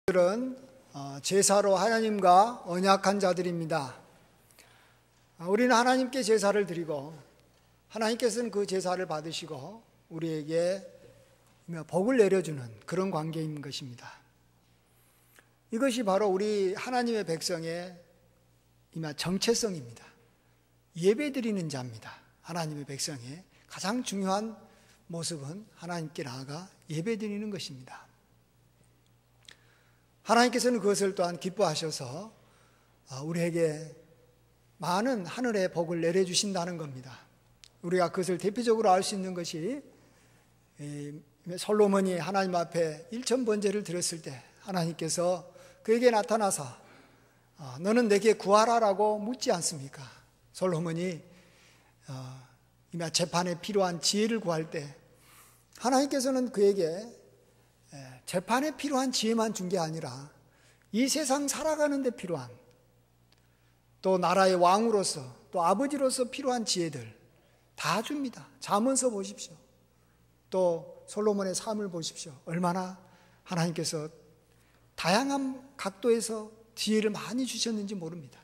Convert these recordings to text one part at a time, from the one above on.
들은 제사로 하나님과 언약한 자들입니다. 우리는 하나님께 제사를 드리고 하나님께서는 그 제사를 받으시고 우리에게 복을 내려주는 그런 관계인 것입니다. 이것이 바로 우리 하나님의 백성의 정체성입니다. 예배드리는 자입니다. 하나님의 백성의 가장 중요한 모습은 하나님께 나아가 예배드리는 것입니다. 하나님께서는 그것을 또한 기뻐하셔서 우리에게 많은 하늘의 복을 내려주신다는 겁니다. 우리가 그것을 대표적으로 알 수 있는 것이 솔로몬이 하나님 앞에 일천번제를 드렸을 때 하나님께서 그에게 나타나서 너는 내게 구하라라고 묻지 않습니까? 솔로몬이 재판에 필요한 지혜를 구할 때 하나님께서는 그에게 재판에 필요한 지혜만 준 게 아니라 이 세상 살아가는 데 필요한 또 나라의 왕으로서 또 아버지로서 필요한 지혜들 다 줍니다. 잠언서 보십시오. 또 솔로몬의 삶을 보십시오. 얼마나 하나님께서 다양한 각도에서 지혜를 많이 주셨는지 모릅니다.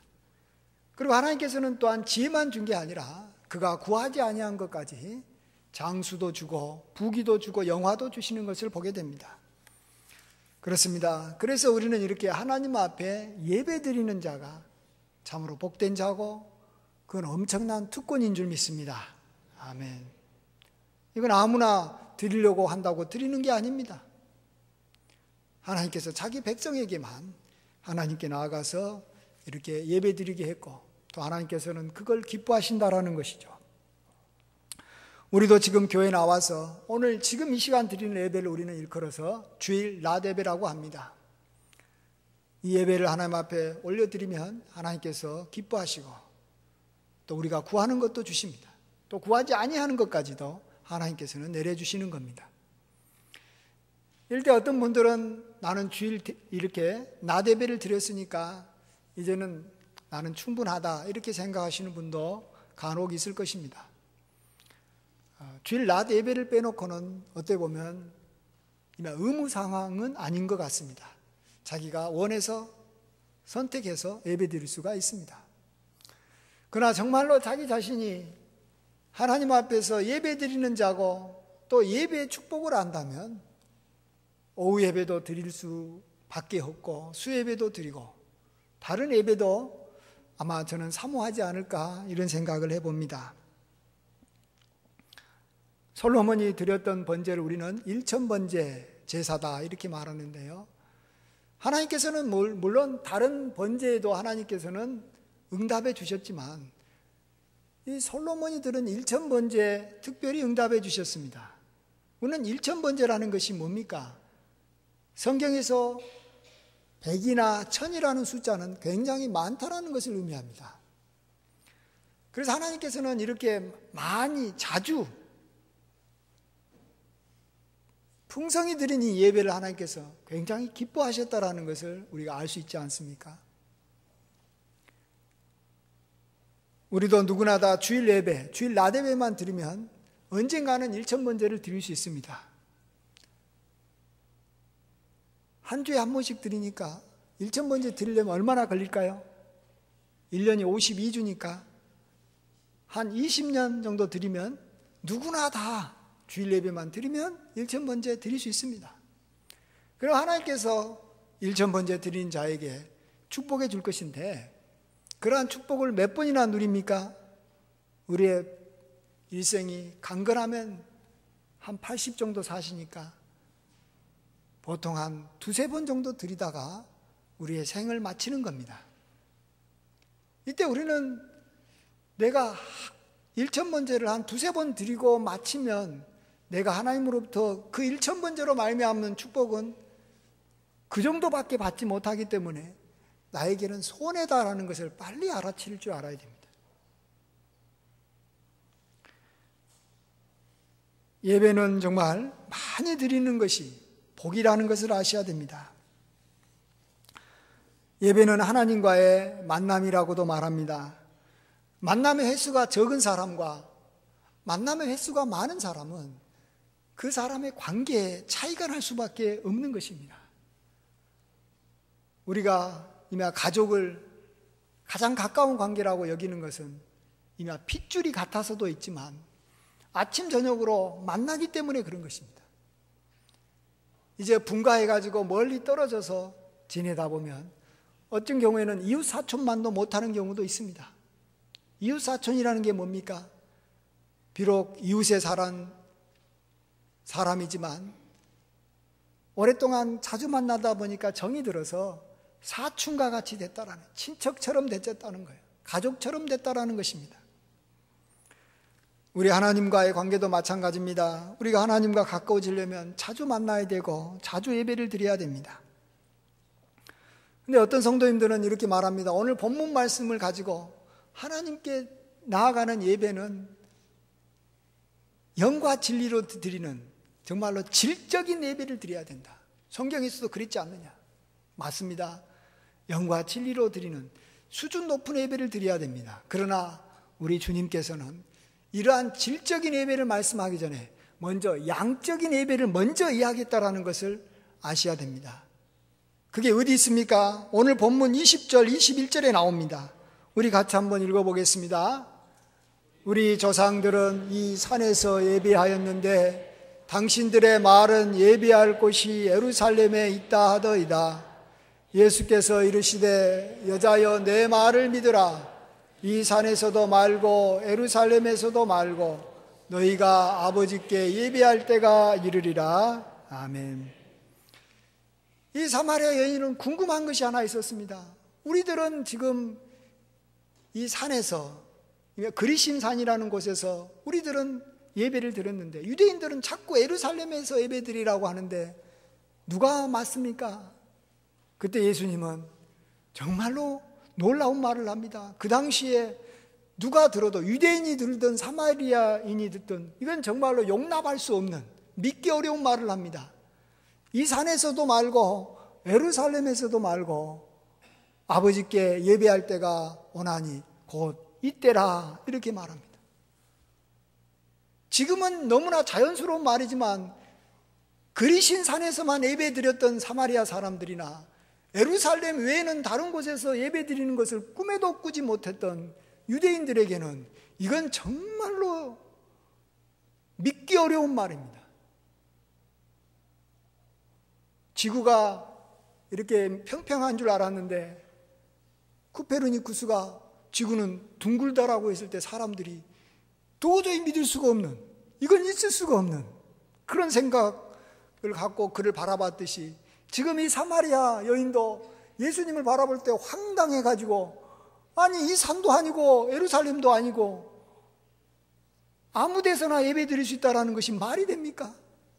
그리고 하나님께서는 또한 지혜만 준 게 아니라 그가 구하지 아니한 것까지 장수도 주고 부귀도 주고 영화도 주시는 것을 보게 됩니다. 그렇습니다. 그래서 우리는 이렇게 하나님 앞에 예배드리는 자가 참으로 복된 자고 그건 엄청난 특권인 줄 믿습니다. 아멘. 이건 아무나 드리려고 한다고 드리는 게 아닙니다. 하나님께서 자기 백성에게만 하나님께 나아가서 이렇게 예배드리게 했고 또 하나님께서는 그걸 기뻐하신다라는 것이죠. 우리도 지금 교회에 나와서 오늘 지금 이 시간 드리는 예배를 우리는 일컬어서 주일 낮 예배라고 합니다. 이 예배를 하나님 앞에 올려드리면 하나님께서 기뻐하시고 또 우리가 구하는 것도 주십니다. 또 구하지 아니하는 것까지도 하나님께서는 내려주시는 겁니다. 이럴 때 어떤 분들은 나는 주일 이렇게 낮 예배를 드렸으니까 이제는 나는 충분하다 이렇게 생각하시는 분도 간혹 있을 것입니다. 주일 낮 예배를 빼놓고는 어떻게 보면 의무 상황은 아닌 것 같습니다. 자기가 원해서 선택해서 예배 드릴 수가 있습니다. 그러나 정말로 자기 자신이 하나님 앞에서 예배 드리는 자고 또 예배의 축복을 안다면 오후 예배도 드릴 수밖에 없고 수예배도 드리고 다른 예배도 아마 저는 사모하지 않을까 이런 생각을 해봅니다. 솔로몬이 드렸던 번제를 우리는 일천번제 제사다 이렇게 말하는데요. 하나님께서는 물론 다른 번제에도 하나님께서는 응답해 주셨지만 이 솔로몬이 드린 일천번제 특별히 응답해 주셨습니다. 우리는 일천번제라는 것이 뭡니까? 성경에서 100이나 1000이라는 숫자는 굉장히 많다라는 것을 의미합니다. 그래서 하나님께서는 이렇게 많이 자주 풍성히 드린 이 예배를 하나님께서 굉장히 기뻐하셨다라는 것을 우리가 알 수 있지 않습니까? 우리도 누구나 다 주일 예배, 주일 낮 예배만 드리면 언젠가는 일천번제를 드릴 수 있습니다. 한 주에 한 번씩 드리니까 일천번제 드리려면 얼마나 걸릴까요? 1년이 52주니까 한 20년 정도 드리면 누구나 다 주일 예배만 드리면 일천번제 드릴 수 있습니다. 그럼 하나님께서 일천번제 드린 자에게 축복해 줄 것인데 그러한 축복을 몇 번이나 누립니까? 우리의 일생이 강건하면 한 80 정도 사시니까 보통 한 두세 번 정도 드리다가 우리의 생을 마치는 겁니다. 이때 우리는 내가 일천번제를 한 두세 번 드리고 마치면 내가 하나님으로부터 그 일천번제로 말미암는 축복은 그 정도밖에 받지 못하기 때문에 나에게는 손해다라는 것을 빨리 알아챌 줄 알아야 됩니다. 예배는 정말 많이 드리는 것이 복이라는 것을 아셔야 됩니다. 예배는 하나님과의 만남이라고도 말합니다. 만남의 횟수가 적은 사람과 만남의 횟수가 많은 사람은 그 사람의 관계에 차이가 날 수밖에 없는 것입니다. 우리가 이미 가족을 가장 가까운 관계라고 여기는 것은 이미 핏줄이 같아서도 있지만 아침 저녁으로 만나기 때문에 그런 것입니다. 이제 분가해가지고 멀리 떨어져서 지내다 보면 어떤 경우에는 이웃 사촌만도 못하는 경우도 있습니다. 이웃 사촌이라는 게 뭡니까? 비록 이웃에 살한 사람이지만 오랫동안 자주 만나다 보니까 정이 들어서 사촌과 같이 됐다라는, 친척처럼 됐다는 거예요. 가족처럼 됐다라는 것입니다. 우리 하나님과의 관계도 마찬가지입니다. 우리가 하나님과 가까워지려면 자주 만나야 되고 자주 예배를 드려야 됩니다. 근데 어떤 성도님들은 이렇게 말합니다. 오늘 본문 말씀을 가지고 하나님께 나아가는 예배는 영과 진리로 드리는 정말로 질적인 예배를 드려야 된다. 성경에서도 그랬지 않느냐? 맞습니다. 영과 진리로 드리는 수준 높은 예배를 드려야 됩니다. 그러나 우리 주님께서는 이러한 질적인 예배를 말씀하기 전에 먼저 양적인 예배를 먼저 이야기했다라는 것을 아셔야 됩니다. 그게 어디 있습니까? 오늘 본문 20절, 21절에 나옵니다. 우리 같이 한번 읽어보겠습니다. 우리 조상들은 이 산에서 예배하였는데 당신들의 말은 예배할 곳이 예루살렘에 있다 하더이다. 예수께서 이르시되 여자여 내 말을 믿으라. 이 산에서도 말고 예루살렘에서도 말고 너희가 아버지께 예배할 때가 이르리라. 아멘. 이 사마리아 여인은 궁금한 것이 하나 있었습니다. 우리들은 지금 이 산에서, 그리심 산이라는 곳에서 우리들은 예배를 드렸는데 유대인들은 자꾸 예루살렘에서 예배드리라고 하는데 누가 맞습니까? 그때 예수님은 정말로 놀라운 말을 합니다. 그 당시에 누가 들어도, 유대인이 들든 사마리아인이 듣든 이건 정말로 용납할 수 없는, 믿기 어려운 말을 합니다. 이 산에서도 말고 예루살렘에서도 말고 아버지께 예배할 때가 오나니 곧 이때라, 이렇게 말합니다. 지금은 너무나 자연스러운 말이지만 그리신 산에서만 예배드렸던 사마리아 사람들이나 예루살렘 외에는 다른 곳에서 예배드리는 것을 꿈에도 꾸지 못했던 유대인들에게는 이건 정말로 믿기 어려운 말입니다. 지구가 이렇게 평평한 줄 알았는데 쿠페르니쿠스가 지구는 둥글다라고 했을 때 사람들이 도저히 믿을 수가 없는, 이건 있을 수가 없는 그런 생각을 갖고 그를 바라봤듯이 지금 이 사마리아 여인도 예수님을 바라볼 때 황당해가지고, 아니 이 산도 아니고 예루살렘도 아니고 아무 데서나 예배 드릴 수 있다는 것이 말이 됩니까?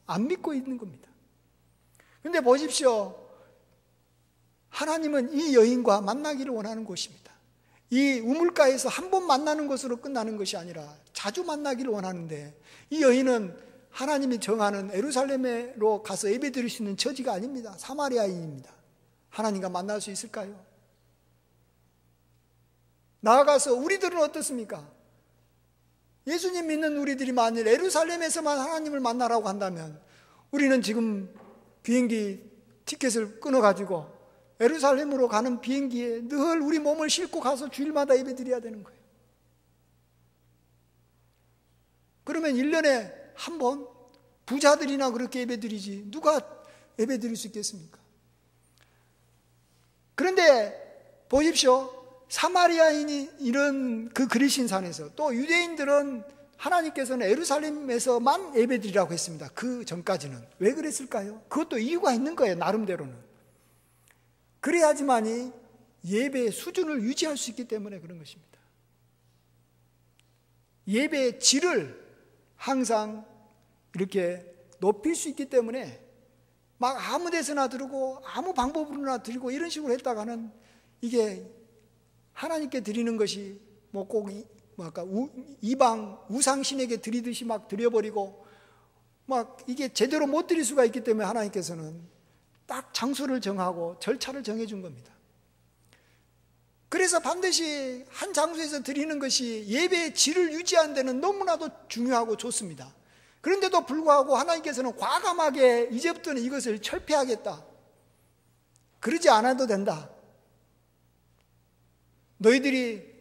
안 믿고 있는 겁니다. 근데 보십시오. 하나님은 이 여인과 만나기를 원하는 곳입니다. 이 우물가에서 한 번 만나는 것으로 끝나는 것이 아니라 자주 만나기를 원하는데 이 여인은 하나님이 정하는 예루살렘으로 가서 예배 드릴 수 있는 처지가 아닙니다. 사마리아인입니다. 하나님과 만날 수 있을까요? 나아가서 우리들은 어떻습니까? 예수님 믿는 우리들이 만일 예루살렘에서만 하나님을 만나라고 한다면 우리는 지금 비행기 티켓을 끊어가지고 예루살렘으로 가는 비행기에 늘 우리 몸을 싣고 가서 주일마다 예배 드려야 되는 거예요. 그러면 1년에 한 번 부자들이나 그렇게 예배 드리지 누가 예배 드릴 수 있겠습니까? 그런데 보십시오. 사마리아인이 이런 그 그리신 산에서, 또 유대인들은 하나님께서는 예루살렘에서만 예배 드리라고 했습니다. 그 전까지는. 왜 그랬을까요? 그것도 이유가 있는 거예요. 나름대로는. 그래야지만이 예배의 수준을 유지할 수 있기 때문에 그런 것입니다. 예배의 질을 항상 이렇게 높일 수 있기 때문에 막 아무 데서나 드리고 아무 방법으로나 드리고 이런 식으로 했다가는 이게 하나님께 드리는 것이 뭐 꼭 이방 우상신에게 드리듯이 막 드려버리고 막 이게 제대로 못 드릴 수가 있기 때문에 하나님께서는 딱 장소를 정하고 절차를 정해준 겁니다. 그래서 반드시 한 장소에서 드리는 것이 예배의 질을 유지하는 데는 너무나도 중요하고 좋습니다. 그런데도 불구하고 하나님께서는 과감하게 이제부터는 이것을 철폐하겠다, 그러지 않아도 된다. 너희들이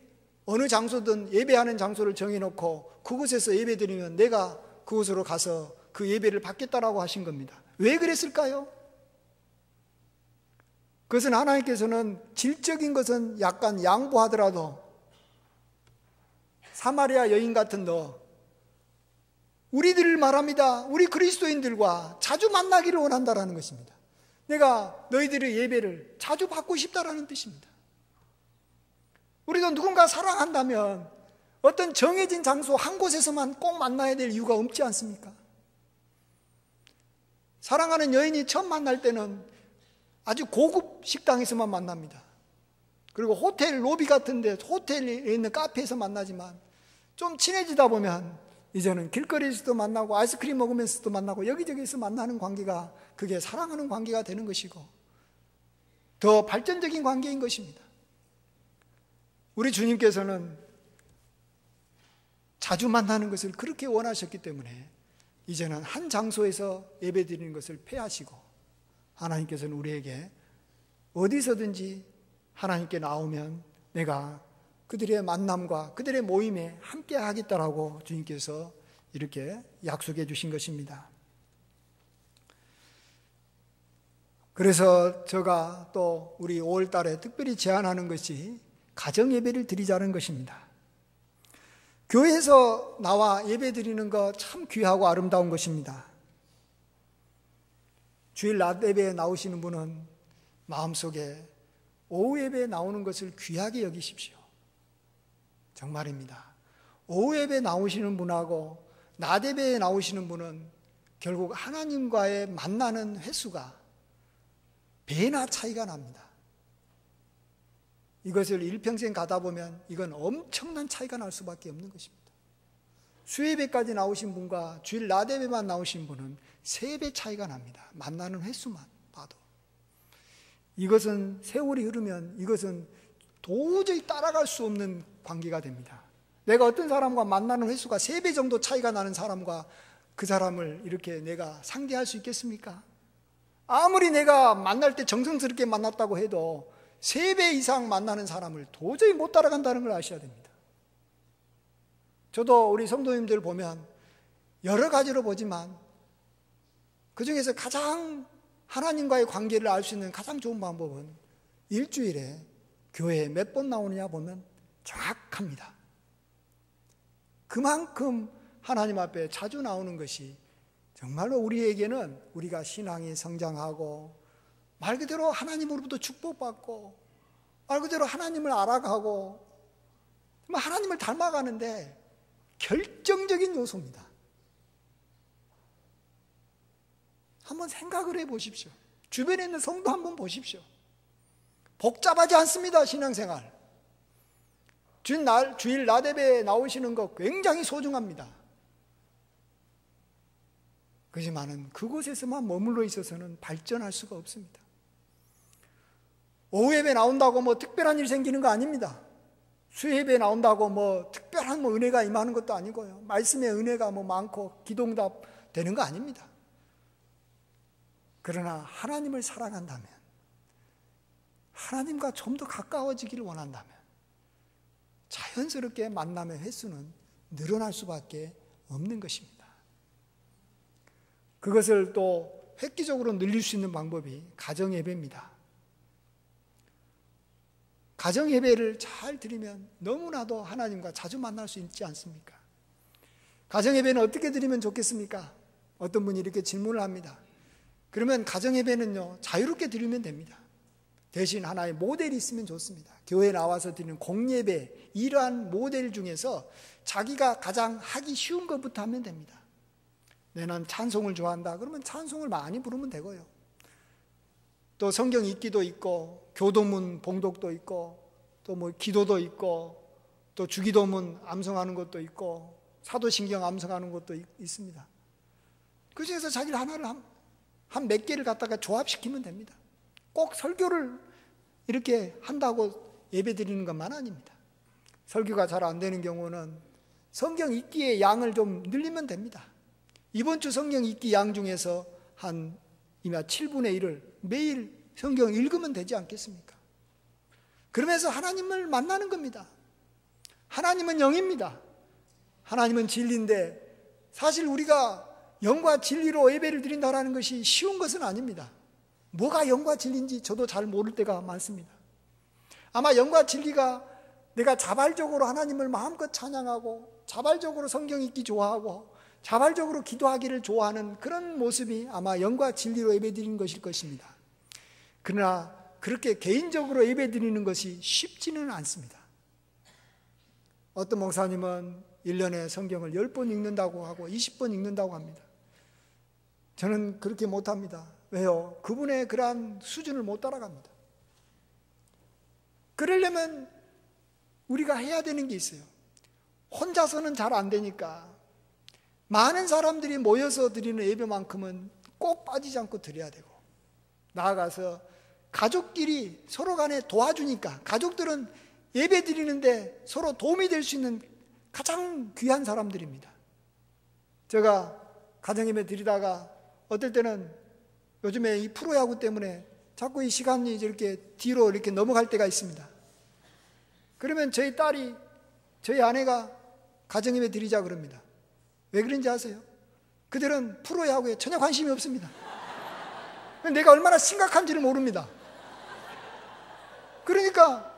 어느 장소든 예배하는 장소를 정해놓고 그곳에서 예배드리면 내가 그곳으로 가서 그 예배를 받겠다라고 하신 겁니다. 왜 그랬을까요? 그것은 하나님께서는 질적인 것은 약간 양보하더라도 사마리아 여인 같은 너, 우리들을 말합니다. 우리 그리스도인들과 자주 만나기를 원한다라는 것입니다. 내가 너희들의 예배를 자주 받고 싶다라는 뜻입니다. 우리도 누군가 사랑한다면 어떤 정해진 장소 한 곳에서만 꼭 만나야 될 이유가 없지 않습니까? 사랑하는 여인이 처음 만날 때는 아주 고급 식당에서만 만납니다. 그리고 호텔 로비 같은데 호텔에 있는 카페에서 만나지만 좀 친해지다 보면 이제는 길거리에서도 만나고 아이스크림 먹으면서도 만나고 여기저기서 만나는 관계가 그게 사랑하는 관계가 되는 것이고 더 발전적인 관계인 것입니다. 우리 주님께서는 자주 만나는 것을 그렇게 원하셨기 때문에 이제는 한 장소에서 예배드리는 것을 폐하시고 하나님께서는 우리에게 어디서든지 하나님께 나오면 내가 그들의 만남과 그들의 모임에 함께 하겠다라고 주님께서 이렇게 약속해 주신 것입니다. 그래서 제가 또 우리 5월 달에 특별히 제안하는 것이 가정 예배를 드리자는 것입니다. 교회에서 나와 예배 드리는 거 참 귀하고 아름다운 것입니다. 주일 낮 예배에 나오시는 분은 마음속에 오후 예배에 나오는 것을 귀하게 여기십시오. 정말입니다. 오후 예배에 나오시는 분하고 낮 예배에 나오시는 분은 결국 하나님과의 만나는 횟수가 배나 차이가 납니다. 이것을 일평생 가다 보면 이건 엄청난 차이가 날 수밖에 없는 것입니다. 수예배까지 나오신 분과 주일 낮 예배만 나오신 분은 3배 차이가 납니다. 만나는 횟수만 봐도. 이것은 세월이 흐르면 이것은 도저히 따라갈 수 없는 관계가 됩니다. 내가 어떤 사람과 만나는 횟수가 3배 정도 차이가 나는 사람과 그 사람을 이렇게 내가 상대할 수 있겠습니까? 아무리 내가 만날 때 정성스럽게 만났다고 해도 3배 이상 만나는 사람을 도저히 못 따라간다는 걸 아셔야 됩니다. 저도 우리 성도님들 보면 여러 가지로 보지만 그 중에서 가장 하나님과의 관계를 알 수 있는 가장 좋은 방법은 일주일에 교회에 몇 번 나오느냐 보면 정확합니다. 그만큼 하나님 앞에 자주 나오는 것이 정말로 우리에게는 우리가 신앙이 성장하고 말 그대로 하나님으로부터 축복받고 말 그대로 하나님을 알아가고 하나님을 닮아가는데 결정적인 요소입니다. 한번 생각을 해보십시오. 주변에 있는 성도 한번 보십시오. 복잡하지 않습니다. 신앙생활. 주일 낮 예배에 나오시는 거 굉장히 소중합니다. 그렇지만은 그곳에서만 머물러 있어서는 발전할 수가 없습니다. 오후 예배 나온다고 뭐 특별한 일 생기는 거 아닙니다. 수요 예배 나온다고 뭐 특별한 뭐 은혜가 임하는 것도 아니고요. 말씀의 은혜가 뭐 많고 기도응답 되는 거 아닙니다. 그러나 하나님을 사랑한다면, 하나님과 좀 더 가까워지기를 원한다면 자연스럽게 만남의 횟수는 늘어날 수밖에 없는 것입니다. 그것을 또 획기적으로 늘릴 수 있는 방법이 가정예배입니다. 가정예배를 잘 드리면 너무나도 하나님과 자주 만날 수 있지 않습니까? 가정예배는 어떻게 드리면 좋겠습니까? 어떤 분이 이렇게 질문을 합니다. 그러면 가정예배는요, 자유롭게 드리면 됩니다. 대신 하나의 모델이 있으면 좋습니다. 교회에 나와서 드리는 공예배, 이러한 모델 중에서 자기가 가장 하기 쉬운 것부터 하면 됩니다. 난 찬송을 좋아한다. 그러면 찬송을 많이 부르면 되고요. 또 성경 읽기도 있고, 교도문 봉독도 있고, 또 뭐 기도도 있고, 또 주기도문 암송하는 것도 있고, 사도신경 암송하는 것도 있습니다. 그 중에서 자기를 하나를 한 몇 개를 갖다가 조합시키면 됩니다. 꼭 설교를 이렇게 한다고 예배 드리는 것만 아닙니다. 설교가 잘 안 되는 경우는 성경 읽기의 양을 좀 늘리면 됩니다. 이번 주 성경 읽기 양 중에서 한 7분의 1을 매일 성경 읽으면 되지 않겠습니까? 그러면서 하나님을 만나는 겁니다. 하나님은 영입니다. 하나님은 진리인데 사실 우리가 영과 진리로 예배를 드린다는 것이 쉬운 것은 아닙니다. 뭐가 영과 진리인지 저도 잘 모를 때가 많습니다. 아마 영과 진리가 내가 자발적으로 하나님을 마음껏 찬양하고 자발적으로 성경 읽기 좋아하고 자발적으로 기도하기를 좋아하는 그런 모습이 아마 영과 진리로 예배드리는 것일 것입니다. 그러나 그렇게 개인적으로 예배드리는 것이 쉽지는 않습니다. 어떤 목사님은 1년에 성경을 10번 읽는다고 하고 20번 읽는다고 합니다. 저는 그렇게 못합니다. 왜요? 그분의 그러한 수준을 못 따라갑니다. 그러려면 우리가 해야 되는 게 있어요. 혼자서는 잘 안 되니까 많은 사람들이 모여서 드리는 예배만큼은 꼭 빠지지 않고 드려야 되고, 나아가서 가족끼리 서로 간에 도와주니까, 가족들은 예배 드리는데 서로 도움이 될 수 있는 가장 귀한 사람들입니다. 제가 가정예배 드리다가 어떨 때는 요즘에 이 프로야구 때문에 자꾸 이 시간이 이렇게 뒤로 이렇게 넘어갈 때가 있습니다. 그러면 저희 딸이, 저희 아내가 가정예배 드리자 그럽니다. 왜 그런지 아세요? 그들은 프로야구에 전혀 관심이 없습니다. 내가 얼마나 심각한지를 모릅니다. 그러니까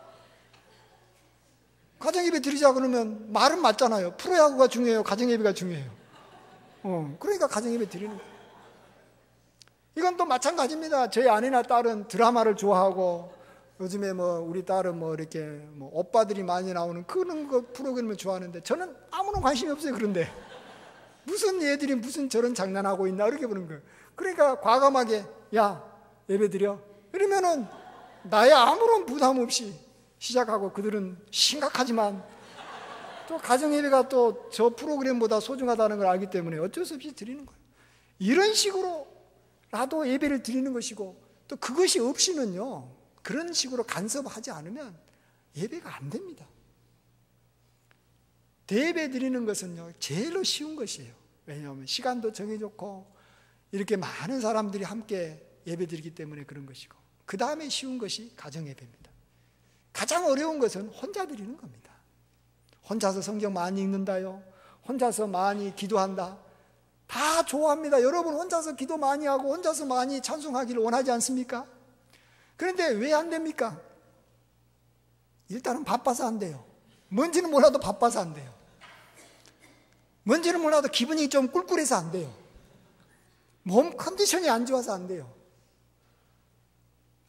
가정예배 드리자 그러면 말은 맞잖아요. 프로야구가 중요해요? 가정예배가 중요해요? 그러니까 가정예배 드리는 거예요. 이건 또 마찬가지입니다. 저희 아내나 딸은 드라마를 좋아하고, 요즘에 우리 딸은 이렇게 오빠들이 많이 나오는 그런 거 프로그램을 좋아하는데, 저는 아무런 관심이 없어요. 그런데 무슨 얘들이 무슨 저런 장난하고 있나 이렇게 보는 거예요. 그러니까 과감하게 야 예배 드려 이러면은 나의 아무런 부담 없이 시작하고, 그들은 심각하지만 또 가정예배가 또 저 프로그램보다 소중하다는 걸 알기 때문에 어쩔 수 없이 드리는 거예요. 이런 식으로 나도 예배를 드리는 것이고, 또 그것이 없이는요, 그런 식으로 간섭하지 않으면 예배가 안 됩니다. 대예배 드리는 것은요 제일로 쉬운 것이에요. 왜냐하면 시간도 정해졌고 이렇게 많은 사람들이 함께 예배 드리기 때문에 그런 것이고, 그 다음에 쉬운 것이 가정예배입니다. 가장 어려운 것은 혼자 드리는 겁니다. 혼자서 성경 많이 읽는다요, 혼자서 많이 기도한다, 다 좋아합니다. 여러분 혼자서 기도 많이 하고 혼자서 많이 찬송하기를 원하지 않습니까? 그런데 왜 안 됩니까? 일단은 바빠서 안 돼요. 뭔지는 몰라도 바빠서 안 돼요. 뭔지는 몰라도 기분이 좀 꿀꿀해서 안 돼요. 몸 컨디션이 안 좋아서 안 돼요.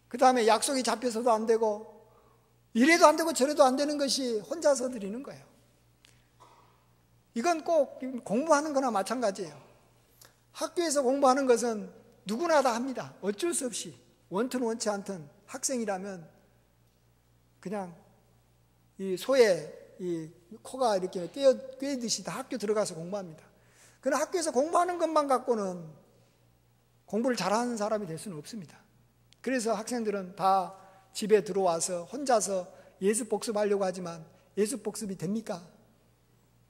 그 다음에 약속이 잡혀서도 안 되고, 이래도 안 되고 저래도 안 되는 것이 혼자서 드리는 거예요. 이건 꼭 공부하는 거나 마찬가지예요. 학교에서 공부하는 것은 누구나 다 합니다. 어쩔 수 없이. 원튼 원치 않든 학생이라면 그냥 이 소에 이 코가 이렇게 꿰듯이 다 학교 들어가서 공부합니다. 그러나 학교에서 공부하는 것만 갖고는 공부를 잘하는 사람이 될 수는 없습니다. 그래서 학생들은 다 집에 들어와서 혼자서 예습 복습하려고 하지만 예습 복습이 됩니까?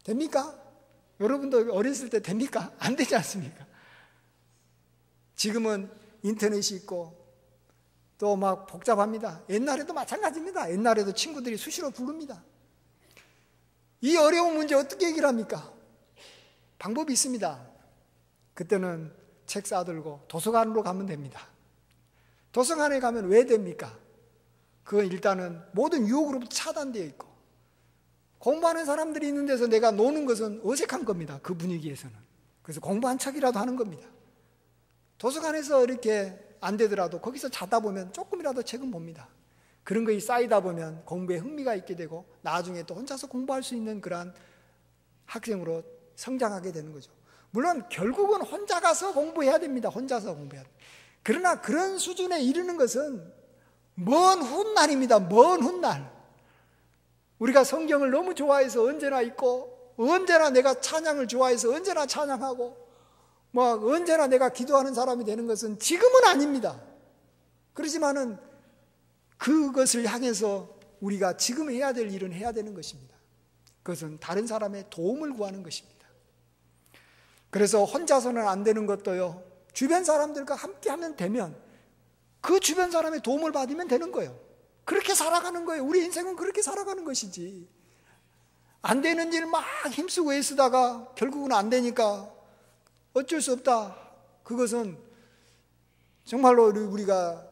됩니까? 여러분도 어렸을 때 됩니까? 안 되지 않습니까? 지금은 인터넷이 있고 또 막 복잡합니다. 옛날에도 마찬가지입니다. 옛날에도 친구들이 수시로 부릅니다. 이 어려운 문제 어떻게 해결합니까? 방법이 있습니다. 그때는 책 싸들고 도서관으로 가면 됩니다. 도서관에 가면 왜 됩니까? 그건 일단은 모든 유혹으로부터 차단되어 있고, 공부하는 사람들이 있는 데서 내가 노는 것은 어색한 겁니다. 그 분위기에서는. 그래서 공부한 척이라도 하는 겁니다. 도서관에서 이렇게 안 되더라도 거기서 자다 보면 조금이라도 책은 봅니다. 그런 것이 쌓이다 보면 공부에 흥미가 있게 되고 나중에 또 혼자서 공부할 수 있는 그러한 학생으로 성장하게 되는 거죠. 물론 결국은 혼자 가서 공부해야 됩니다. 혼자서 공부해야 됩니다. 그러나 그런 수준에 이르는 것은 먼 훗날입니다. 먼 훗날. 우리가 성경을 너무 좋아해서 언제나 읽고, 언제나 내가 찬양을 좋아해서 언제나 찬양하고, 언제나 내가 기도하는 사람이 되는 것은 지금은 아닙니다. 그렇지만은 그것을 향해서 우리가 지금 해야 될 일은 해야 되는 것입니다. 그것은 다른 사람의 도움을 구하는 것입니다. 그래서 혼자서는 안 되는 것도요, 주변 사람들과 함께 하면 되면 그 주변 사람의 도움을 받으면 되는 거예요. 그렇게 살아가는 거예요. 우리 인생은 그렇게 살아가는 것이지. 안 되는 일 막 힘쓰고 애쓰다가 결국은 안 되니까 어쩔 수 없다. 그것은 정말로 우리가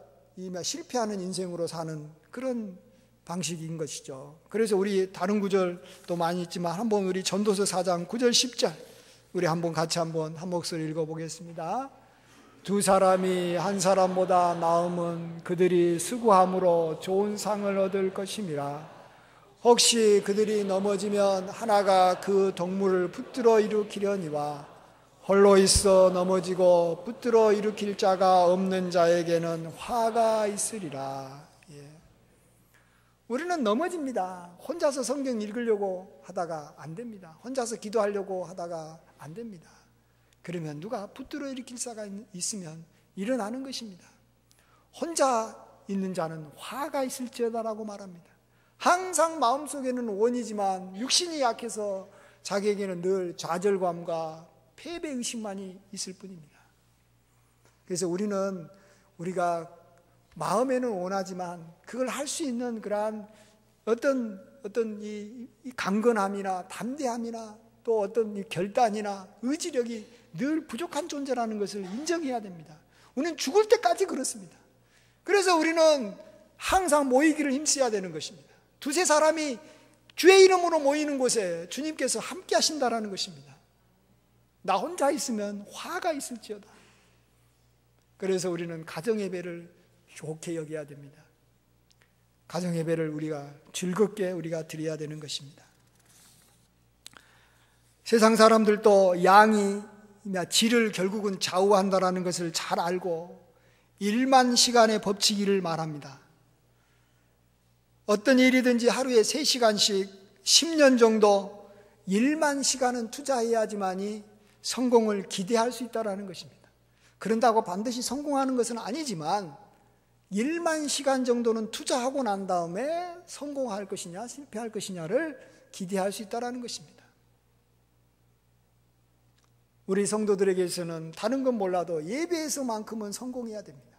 실패하는 인생으로 사는 그런 방식인 것이죠. 그래서 우리 다른 구절도 많이 있지만 한번 우리 전도서 4장 9절 10절 우리 한번 같이 한번 한 목소리 읽어보겠습니다. 두 사람이 한 사람보다 나음은 그들이 수고함으로 좋은 상을 얻을 것임이라. 혹시 그들이 넘어지면 하나가 그 동물을 붙들어 일으키려니와 홀로 있어 넘어지고 붙들어 일으킬 자가 없는 자에게는 화가 있으리라. 우리는 넘어집니다. 혼자서 성경 읽으려고 하다가 안 됩니다. 혼자서 기도하려고 하다가 안 됩니다. 그러면 누가 붙들어 일으킬 자가 있으면 일어나는 것입니다. 혼자 있는 자는 화가 있을지어다라고 말합니다. 항상 마음속에는 원이지만 육신이 약해서 자기에게는 늘 좌절감과 패배의식만이 있을 뿐입니다. 그래서 우리가 마음에는 원하지만 그걸 할 수 있는 그러한 어떤 이 강건함이나 담대함이나 또 어떤 이 결단이나 의지력이 늘 부족한 존재라는 것을 인정해야 됩니다. 우리는 죽을 때까지 그렇습니다. 그래서 우리는 항상 모이기를 힘써야 되는 것입니다. 두세 사람이 주의 이름으로 모이는 곳에 주님께서 함께 하신다라는 것입니다. 나 혼자 있으면 화가 있을지어다. 그래서 우리는 가정예배를 좋게 여겨야 됩니다. 가정예배를 우리가 즐겁게 우리가 드려야 되는 것입니다. 세상 사람들도 양이 질을 결국은 좌우한다라는 것을 잘 알고 1만 시간의 법칙을 말합니다. 어떤 일이든지 하루에 3시간씩 10년 정도 1만 시간은 투자해야지만이 성공을 기대할 수 있다는 것입니다. 그런다고 반드시 성공하는 것은 아니지만 1만 시간 정도는 투자하고 난 다음에 성공할 것이냐 실패할 것이냐를 기대할 수 있다는 것입니다. 우리 성도들에게서는 다른 건 몰라도 예배에서만큼은 성공해야 됩니다.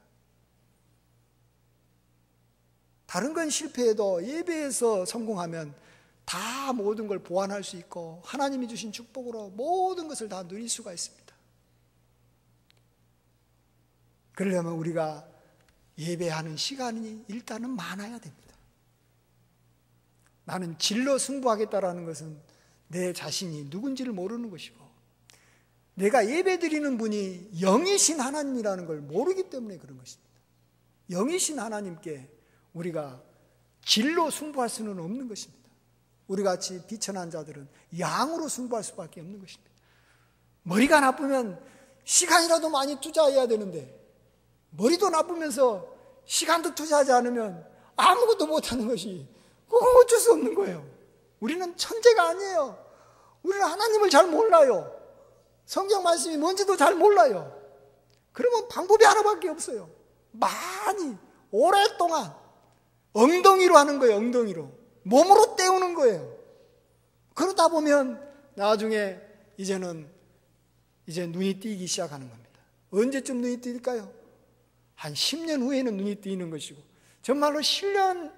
다른 건 실패해도 예배에서 성공하면 다 모든 걸 보완할 수 있고 하나님이 주신 축복으로 모든 것을 다 누릴 수가 있습니다. 그러려면 우리가 예배하는 시간이 일단은 많아야 됩니다. 나는 질로 승부하겠다라는 것은 내 자신이 누군지를 모르는 것이고 내가 예배드리는 분이 영이신 하나님이라는 걸 모르기 때문에 그런 것입니다. 영이신 하나님께 우리가 질로 승부할 수는 없는 것입니다. 우리같이 비천한 자들은 양으로 승부할 수밖에 없는 것입니다. 머리가 나쁘면 시간이라도 많이 투자해야 되는데 머리도 나쁘면서 시간도 투자하지 않으면 아무것도 못하는 것이 그건 어쩔 수 없는 거예요. 우리는 천재가 아니에요. 우리는 하나님을 잘 몰라요. 성경 말씀이 뭔지도 잘 몰라요. 그러면 방법이 하나밖에 없어요. 많이 오랫동안 엉덩이로 하는 거예요. 엉덩이로 몸으로 때우는 거예요. 그러다 보면 나중에 이제 눈이 띄기 시작하는 겁니다. 언제쯤 눈이 뜰까요? 한 10년 후에는 눈이 띄는 것이고 정말로 10년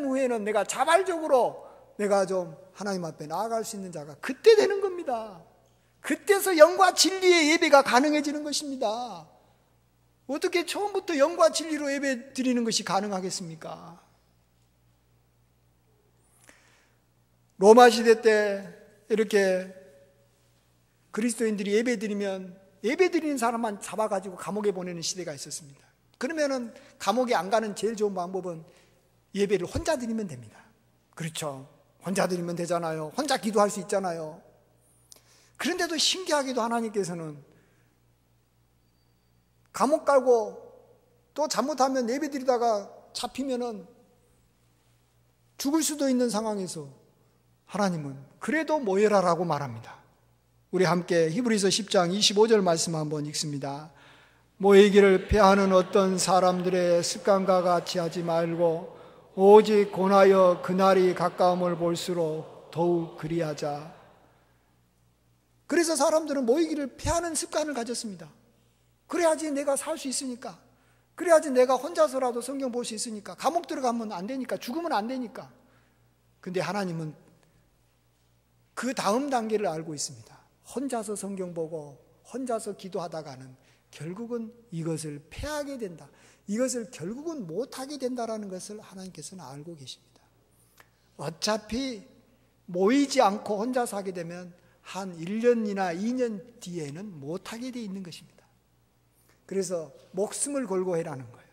후에는 내가 자발적으로 내가 좀 하나님 앞에 나아갈 수 있는 자가 그때 되는 겁니다. 그때서 영과 진리의 예배가 가능해지는 것입니다. 어떻게 처음부터 영과 진리로 예배 드리는 것이 가능하겠습니까? 로마 시대 때 이렇게 그리스도인들이 예배 드리면 예배 드리는 사람만 잡아가지고 감옥에 보내는 시대가 있었습니다. 그러면은 감옥에 안 가는 제일 좋은 방법은 예배를 혼자 드리면 됩니다. 그렇죠. 혼자 드리면 되잖아요. 혼자 기도할 수 있잖아요. 그런데도 신기하게도 하나님께서는 감옥 가고 또 잘못하면 예배 드리다가 잡히면은 죽을 수도 있는 상황에서 하나님은 그래도 모여라라고 말합니다. 우리 함께 히브리서 10장 25절 말씀 한번 읽습니다. 모이기를 패하는 어떤 사람들의 습관과 같이 하지 말고 오직 권하여 그날이 가까움을 볼수록 더욱 그리하자. 그래서 사람들은 모이기를 패하는 습관을 가졌습니다. 그래야지 내가 살 수 있으니까. 그래야지 내가 혼자서라도 성경 볼 수 있으니까. 감옥 들어가면 안 되니까, 죽으면 안 되니까. 근데 하나님은 그 다음 단계를 알고 있습니다. 혼자서 성경 보고 혼자서 기도하다가는 결국은 이것을 패하게 된다. 이것을 결국은 못하게 된다라는 것을 하나님께서는 알고 계십니다. 어차피 모이지 않고 혼자서 하게 되면 한 1년이나 2년 뒤에는 못하게 돼 있는 것입니다. 그래서 목숨을 걸고 해라는 거예요.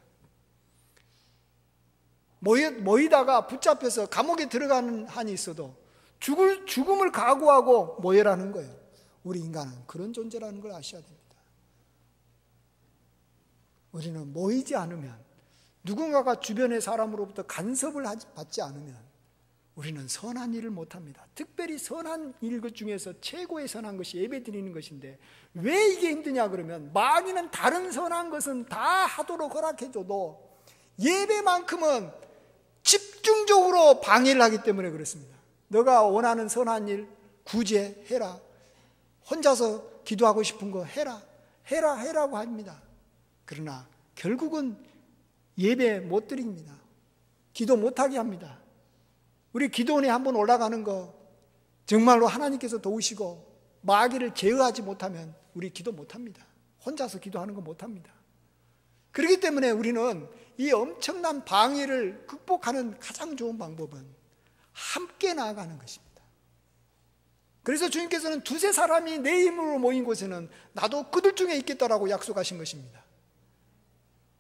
모이다가 붙잡혀서 감옥에 들어가는 한이 있어도 죽음을 각오하고 모여라는 거예요. 우리 인간은 그런 존재라는 걸 아셔야 됩니다. 우리는 모이지 않으면, 누군가가 주변의 사람으로부터 간섭을 받지 않으면 우리는 선한 일을 못합니다. 특별히 선한 일 중에서 최고의 선한 것이 예배 드리는 것인데, 왜 이게 힘드냐 그러면, 마귀는 다른 선한 것은 다 하도록 허락해줘도 예배만큼은 집중적으로 방해를 하기 때문에 그렇습니다. 너가 원하는 선한 일 구제해라. 혼자서 기도하고 싶은 거 해라고 합니다. 그러나 결국은 예배 못 드립니다. 기도 못하게 합니다. 우리 기도원에 한번 올라가는 거 정말로 하나님께서 도우시고 마귀를 제어하지 못하면 우리 기도 못합니다. 혼자서 기도하는 거 못합니다. 그렇기 때문에 우리는 이 엄청난 방해를 극복하는 가장 좋은 방법은 함께 나아가는 것입니다. 그래서 주님께서는 두세 사람이 내 이름으로 모인 곳에는 나도 그들 중에 있겠다라고 약속하신 것입니다.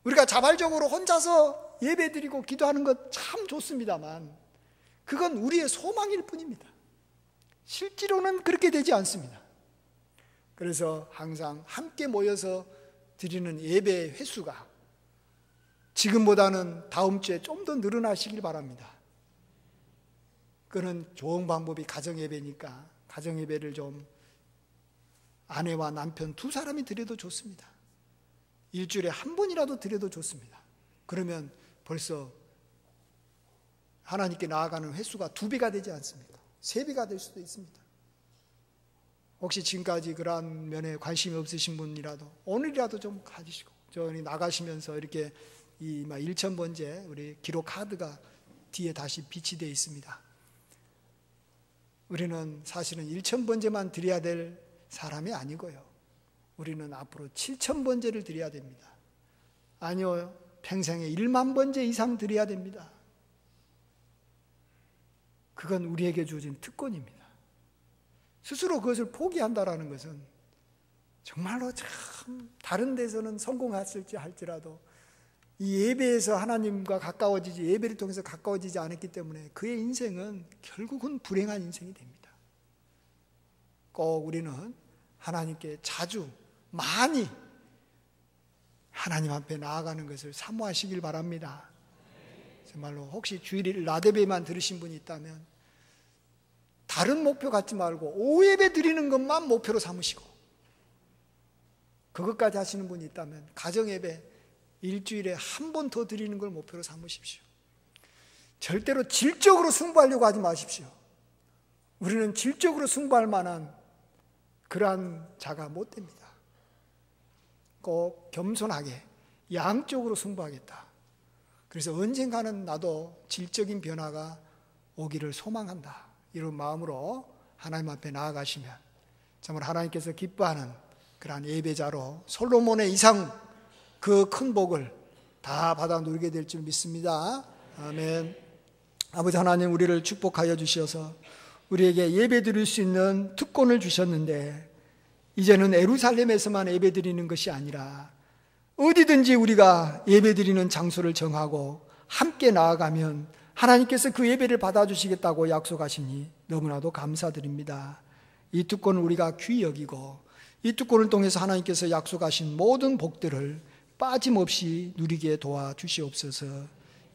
우리가 자발적으로 혼자서 예배드리고 기도하는 것 참 좋습니다만 그건 우리의 소망일 뿐입니다. 실제로는 그렇게 되지 않습니다. 그래서 항상 함께 모여서 드리는 예배의 횟수가 지금보다는 다음 주에 좀 더 늘어나시길 바랍니다. 그는 좋은 방법이 가정예배니까 가정예배를 좀 아내와 남편 두 사람이 드려도 좋습니다. 일주일에 한 번이라도 드려도 좋습니다. 그러면 벌써 하나님께 나아가는 횟수가 2배가 되지 않습니까? 3배가 될 수도 있습니다. 혹시 지금까지 그러한 면에 관심이 없으신 분이라도 오늘이라도 좀 가지시고, 저희 나가시면서 이렇게 이 1000번째 우리 기록 카드가 뒤에 다시 빛이 되어 있습니다. 우리는 사실은 1000번째만 드려야 될 사람이 아니고요. 우리는 앞으로 7000번째를 드려야 됩니다. 아니요, 평생에 100,000번째 이상 드려야 됩니다. 그건 우리에게 주어진 특권입니다. 스스로 그것을 포기한다라는 것은 정말로 참 다른 데서는 성공했을지 할지라도 이 예배에서 하나님과 가까워지지, 예배를 통해서 가까워지지 않았기 때문에 그의 인생은 결국은 불행한 인생이 됩니다. 꼭 우리는 하나님께 자주 많이 하나님 앞에 나아가는 것을 사모하시길 바랍니다. 정말로 혹시 주일 라데베만 들으신 분이 있다면 다른 목표 갖지 말고 오예배 드리는 것만 목표로 삼으시고, 그것까지 하시는 분이 있다면 가정예배 일주일에 한 번 더 드리는 걸 목표로 삼으십시오. 절대로 질적으로 승부하려고 하지 마십시오. 우리는 질적으로 승부할 만한 그러한 자가 못 됩니다. 꼭 겸손하게 양적으로 승부하겠다. 그래서 언젠가는 나도 질적인 변화가 오기를 소망한다. 이런 마음으로 하나님 앞에 나아가시면 정말 하나님께서 기뻐하는 그러한 예배자로 솔로몬의 이상 그 큰 복을 다 받아 누리게 될 줄 믿습니다. 아멘. 아버지 하나님, 우리를 축복하여 주셔서 우리에게 예배 드릴 수 있는 특권을 주셨는데, 이제는 예루살렘에서만 예배 드리는 것이 아니라 어디든지 우리가 예배 드리는 장소를 정하고 함께 나아가면 하나님께서 그 예배를 받아주시겠다고 약속하시니 너무나도 감사드립니다. 이 특권을 우리가 귀히 여기고 이 특권을 통해서 하나님께서 약속하신 모든 복들을 빠짐없이 누리게 도와주시옵소서.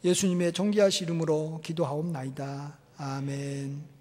예수님의 존귀하신 이름으로 기도하옵나이다. 아멘.